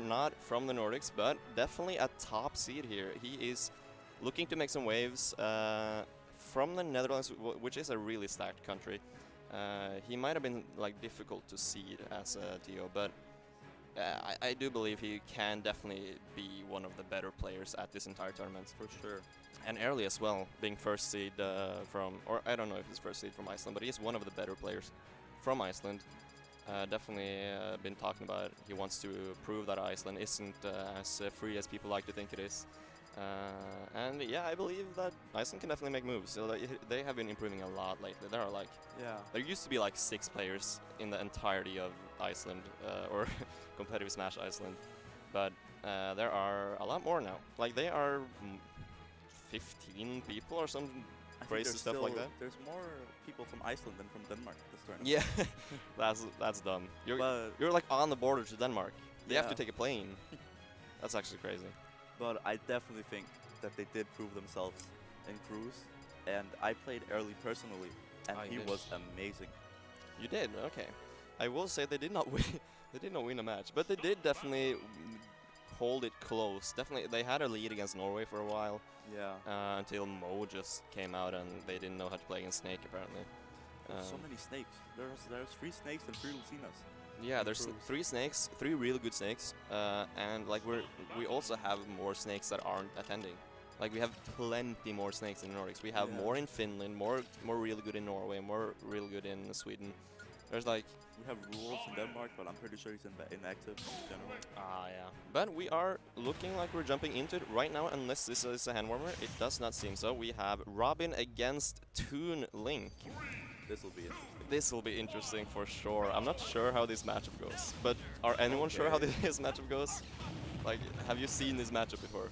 not from the Nordics, but definitely a top seed here. He is looking to make some waves from the Netherlands, which is a really stacked country. He might have been like difficult to seed as a TO, but I do believe he can definitely be one of the better players at this entire tournament. For sure. And Airli as well, being first seed from, or I don't know if he's first seed from Iceland, but he is one of the better players from Iceland. Definitely been talking about he wants to prove that Iceland isn't as free as people like to think it is. And yeah, I believe that Iceland can definitely make moves. So they have been improving a lot lately. There are like, there used to be like 6 players in the entirety of Iceland, or competitive Smash Iceland, but there are a lot more now. Like they are 15 people or some crazy stuff like that. There's more people from Iceland than from Denmark this tournament. Yeah, that's dumb. You're like on the border to Denmark. They have to take a plane. That's actually crazy. But I definitely think that they did prove themselves in Cruise, and I played Airli personally, and he was amazing. You did? Okay. I will say they did not win. They did not win a match, but they did definitely hold it close. Definitely, they had a lead against Norway for a while. Yeah. Until Mo just came out and they didn't know how to play against Snake apparently. So many snakes. There's 3 snakes and 3 Lucinas. Yeah, there's 3 snakes, 3 really good snakes, and like we also have more snakes that aren't attending. Like we have plenty more snakes in the Nordics. We have more in Finland, more really good in Norway, more really good in Sweden. There's like we have rules in Denmark, but I'm pretty sure he's inactive in general. Yeah. But we are looking like we're jumping into it right now, unless this is a hand warmer. It does not seem so. We have Robin against Toon Link. This will be interesting. This will be interesting for sure. I'm not sure how this matchup goes, but are anyone sure how this matchup goes? Like, have you seen this matchup before?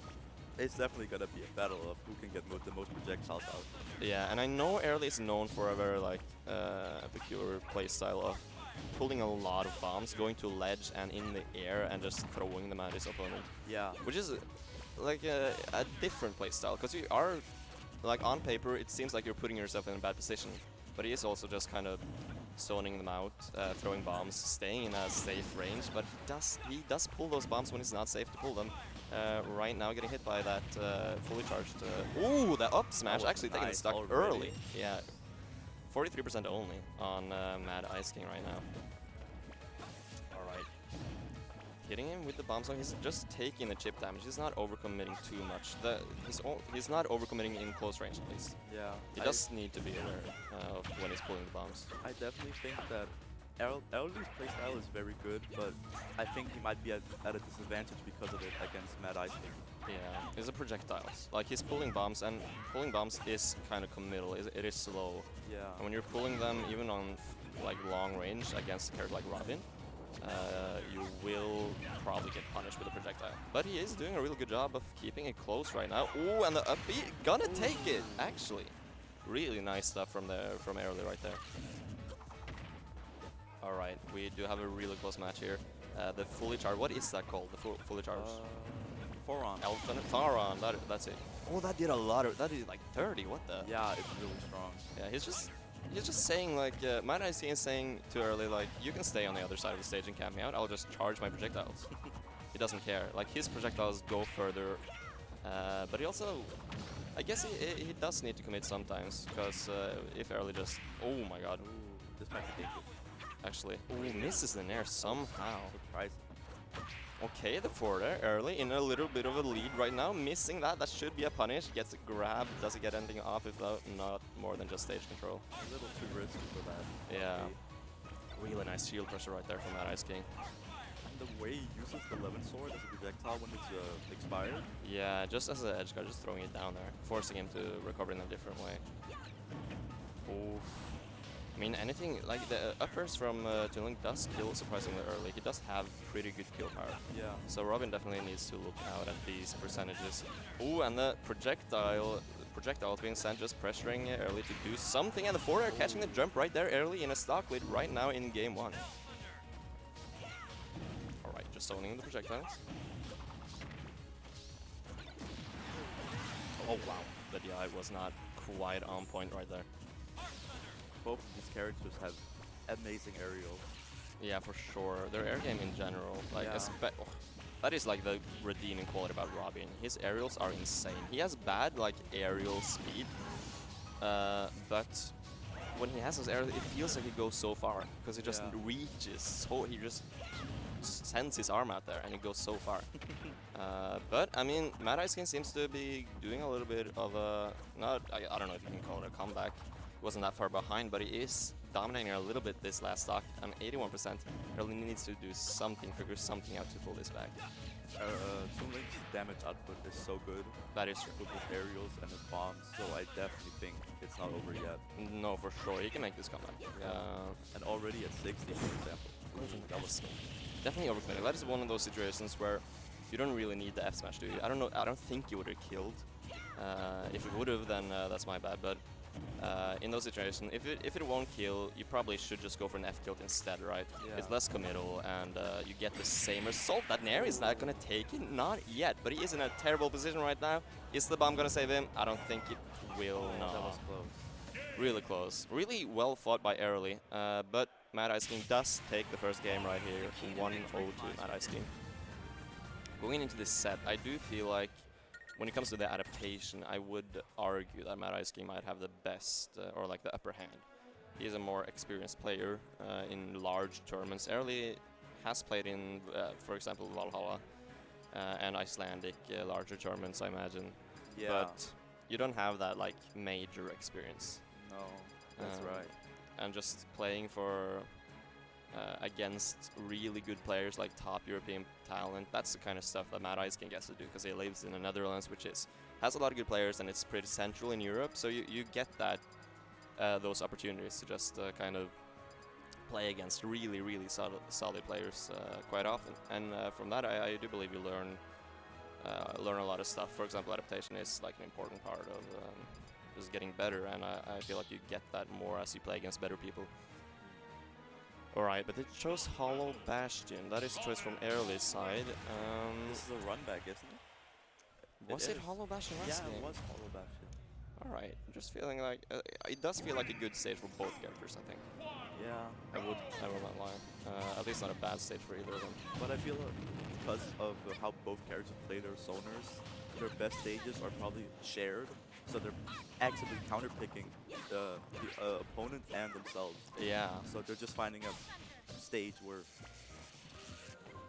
It's definitely gonna be a battle of who can get the most projectiles out. Yeah, and I know Airli is known for a very like peculiar playstyle of pulling a lot of bombs, going to ledge and in the air and just throwing them at his opponent. Yeah. Which is like a different playstyle, because you are, like on paper, it seems like you're putting yourself in a bad position, but he is also just kind of zoning them out, throwing bombs, staying in a safe range, but he does pull those bombs when it's not safe to pull them. Right now getting hit by that fully charged... ooh, the up smash actually taking the stock early. Yeah, 43% only on Mad Ice King right now. Alright. Hitting him with the bomb zone, he's just taking the chip damage. He's not overcommitting too much. He's not overcommitting in close range at least. Yeah. He does need to be aware of when he's pulling the bombs. I definitely think that Airli's playstyle is very good, but I think he might be at a disadvantage because of it against Mad Ice King. Yeah, it's the projectiles. Like he's pulling bombs, and pulling bombs is kind of committal. It is slow. Yeah. And when you're pulling them, even on like long range against a character like Robin, you will probably get punished with a projectile. But he is doing a really good job of keeping it close right now. Ooh, and the up B gonna take it actually. Really nice stuff from Airli right there. Alright, we do have a really close match here. The fully charged, what is that called? The fully charged? Thoron. Thoron, that's it. Oh, that did a lot of, that did like 30, what the? Yeah, it's really strong. Yeah, he's just saying like, Mad Ice King is saying too early like, you can stay on the other side of the stage and camp me out, I'll just charge my projectiles. He doesn't care, like his projectiles go further, but he also, I guess he does need to commit sometimes, because if Airli just, oh my god. Ooh, this might be dangerous. Actually, ooh, misses the nair somehow. Surprising. Okay, the forward air, Airli in a little bit of a lead right now, missing that, that should be a punish, gets a grab, does he get anything off if not more than just stage control? A little too risky for that. Yeah, really nice shield pressure right there from that Ice King. And the way he uses the Levin Sword as a projectile when it's expired? Yeah, just as an edge guard, just throwing it down there, forcing him to recover in a different way. Oof. I mean, anything, like the uppers from Toon Link does kill surprisingly early. He does have pretty good kill power. Yeah. So Robin definitely needs to look out at these percentages. Ooh, and the projectile being sent, just pressuring Airli to do something, and the forward air catching the jump right there, Airli in a stock lead right now in game 1. Alright, just zoning the projectiles. Oh wow, the DI was not quite on point right there. Both of these characters have amazing aerial. Yeah, for sure. Their air game in general, like That is like the redeeming quality about Robin. His aerials are insane. He has bad like aerial speed, but when he has his aerial, it feels like he goes so far because he just reaches. So he just sends his arm out there and it goes so far. But I mean, Mad Ice King seems to be doing a little bit of a I don't know if you can call it a comeback. He wasn't that far behind, but he is dominating a little bit this last stock. 81%. Really needs to do something, figure something out to pull this back. Toon Link's damage output is so good. That is true. With his aerials and his bombs, so I definitely think it's not over yet. No, for sure. He can make this comeback. And already at 60, for example. That was definitely overcommitted. That is one of those situations where you don't really need the F smash, do you? I don't know. I don't think you would have killed. If it would have, then that's my bad. But in those situations, if it won't kill, you probably should just go for an F kill instead, right? Yeah. It's less committal, and you get the same result. That Nair is not gonna take it, not yet. But he is in a terrible position right now. Is the bomb gonna save him? I don't think it will. No. That was close. Really close. Really well fought by Airli, but Mad Ice King does take the first game right here, 1-0 to Mad Ice King. Going into this set, I do feel like when it comes to the adaptation, I would argue that Mad Ice King might have the best, or like the upper hand. He is a more experienced player in large tournaments. Airli has played in, for example, Valhalla and Icelandic larger tournaments, I imagine. Yeah. But you don't have that like major experience. No, that's right. And just playing for against really good players like top European talent, that's the kind of stuff that Mad Ice King gets to do because he lives in the Netherlands, which has a lot of good players and it's pretty central in Europe. So you get that those opportunities to just kind of play against really solid players quite often. And from that, I do believe you learn a lot of stuff. For example, adaptation is like an important part of just getting better, and I feel like you get that more as you play against better people. Alright, but it chose Hollow Bastion. That is a choice from Airli's side. This is a run back, isn't it? Was it Hollow Bastion last game? Yeah, it was Hollow Bastion. Alright, just feeling like it does feel like a good stage for both characters, I think. Yeah. I will not lie. At least not a bad stage for either of them. But I feel because of how both characters play their zoners, their best stages are probably shared, so they're actively counterpicking the opponent and themselves. Yeah. So they're just finding a stage where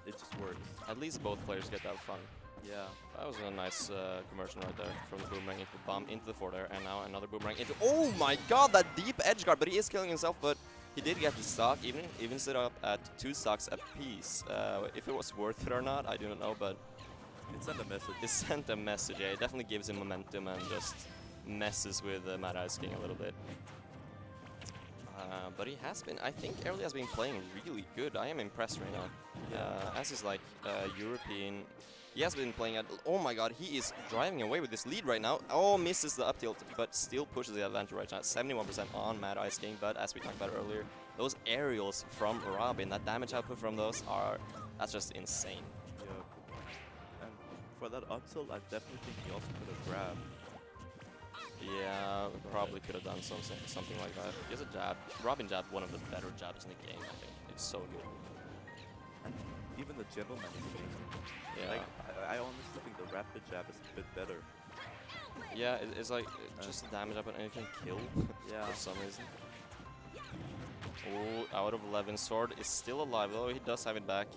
it just works. At least both players get that fun. Yeah. That was a nice conversion right there from the boomerang into the bomb into the forward air, and now another boomerang into. Oh my god, that deep edge guard! But he is killing himself, but he did get the stock, even set up at 2 stocks apiece. If it was worth it or not, I do not know, but it sent a message. It sent a message, yeah. It definitely gives him momentum and just messes with Mad Ice King a little bit. But he has been, I think Airli has been playing really good. I am impressed right now. As is like European, he has been playing at, oh my god, he is driving away with this lead right now. Oh, misses the up tilt, but still pushes the advantage right now. 71% on Mad Ice King, but as we talked about earlier, those aerials from Robin, that damage output from those that's just insane. Yeah. And for that up tilt, I definitely think he also could have grabbed. Yeah, probably could have done something like that. He has a jab. Robin jab, one of the better jabs in the game, I think. It's so good. And even the gentleman is amazing. Yeah. Like, I honestly think the rapid jab is a bit better. Yeah, it's like just damage up and it can kill for some reason. Oh, out of 11 sword is still alive, though he does have it back.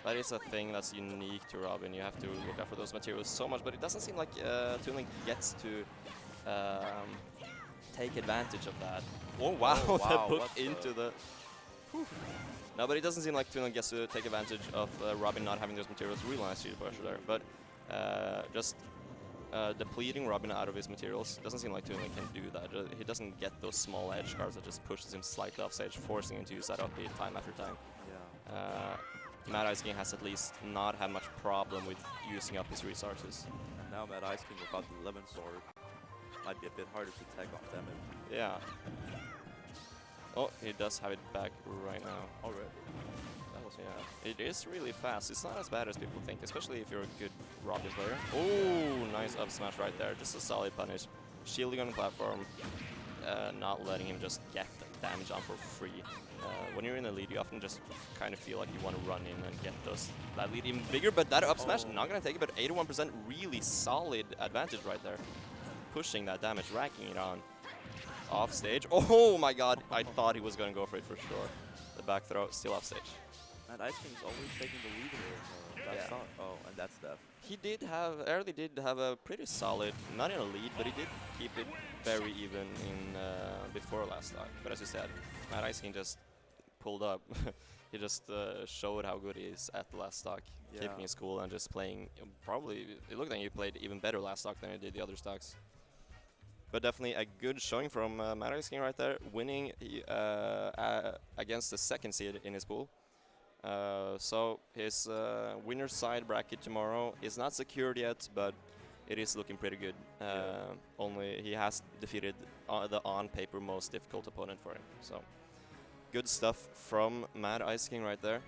That is a thing that's unique to Robin. You have to look out for those materials so much, but it doesn't seem like Toon Link gets to take advantage of that. Oh wow, that hook into the... Whew. No, but it doesn't seem like Toon Link gets to take advantage of Robin not having those materials. Really nice shield pressure there, but just depleting Robin out of his materials doesn't seem like Toon Link can do that. He doesn't get those small edge cards that just pushes him slightly off stage, forcing him to use that up beat time after time. Yeah. Mad Ice King has at least not had much problem with using up his resources. And now Mad Ice King without the 11 sword might be a bit harder to tag off damage. Yeah. Oh, he does have it back right now. Already. That was, yeah. It is really fast. It's not as bad as people think, especially if you're a good Robin player. Oh, nice up smash right there. Just a solid punish. Shielding on the platform, not letting him just get the damage on for free. When you're in the lead, you often just kind of feel like you want to run in and get that lead even bigger. But that up smash, not going to take it, but 81% really solid advantage right there. Pushing that damage, racking it on. Off stage. Oh my god, I thought he was going to go for it for sure. The back throw, still off stage. And Ice King's always taking the lead here. That's Yeah. not. Oh, and that's death. He did have, Airli did have a pretty solid, not in a lead, but he did keep it very even in before last stock. But as you said, Mad Ice King just pulled up. He just showed how good he is at the last stock, Yeah. keeping his cool and just playing. Probably, it looked like he played even better last stock than he did the other stocks. But definitely a good showing from Mad Ice King right there, winning against the second seed in his pool. So his winner's side bracket tomorrow is not secured yet, but it is looking pretty good. Only he has defeated the on-paper most difficult opponent for him. So good stuff from Mad Ice King right there.